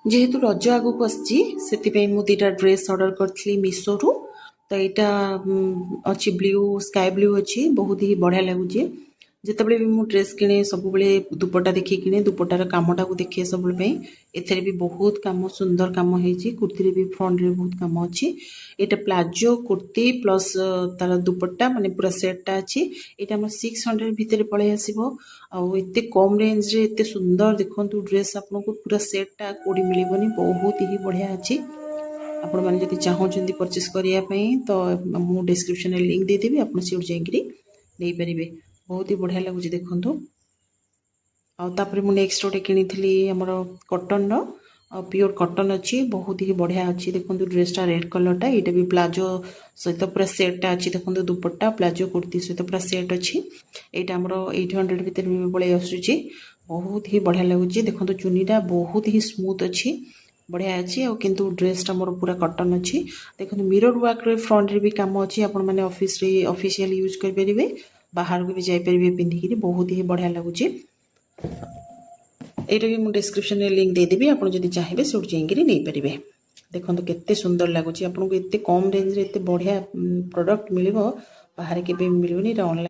जेहेतु रज आगक आसी मु दुटा ड्रेस ऑर्डर करी मीशो रु तो यहाँ अच्छी ब्लू स्काई ब्लू अच्छी बहुत ही बढ़िया लगुच जितेबाला भी मुझे ड्रेस किणे सब दुपट्टा देखिए किणे दुपट्टार कामटा को देखे सब एथेर भी बहुत कम सुंदर कम होती कुर्ती भी फ्रंट रे बहुत कम अच्छी ये प्लाजो कुर्ती प्लस तार दुपट्टा माने पूरा सेटटा अच्छी यहाँ 600 भितर पलि आसो आते कम रेंज रे एत सुंदर देखो ड्रेस आपको पूरा सेटटा कौड़ी मिलबनी बहुत ही बढ़िया अच्छी आपण मैंने जब चाहते परचेस करने तो मुझे डिस्क्रिप्शन में लिंक देदेवी आप नहीं पारे बहुत ही बढ़िया लगुच देखु आउे मुझे नेक्स्ट गोटे किनी आमर कटन प्योर कटन अच्छी बहुत ही बढ़िया अच्छी देखो ड्रेसटा रेड कलरटा यहाँ भी प्लाजो सहित पूरा सेटटा अच्छी देखो दुपट्टा प्लाजो कुर्ती सहित पूरा सेट अच्छी यहाँ आमर 800 भितर भी पलि आसूची बहुत ही बढ़िया लगुच देखो चुनीटा बहुत ही स्मूथ अच्छी बढ़िया अच्छी आ किंतु ड्रेसटा मोर पूरा कटन अच्छी देखो मिरर वर्क रे फ्रंट रे भी काम अच्छी आपण मैंने ऑफिस रे ऑफिशियल यूज कर परिबे बाहर को भी जाई परिबे पिंधिकी बहुत ही बढ़िया लगुच ये भी मुझे डिस्क्रिप्शन में लिंक देदेवी आप चाहिए से जाइए नहीं पारे देखो केते सुंदर लगुच आपको एत कम रेंज रे एत बढ़िया प्रोडक्ट मिल बाहर के मिलूनी ऑनलाइन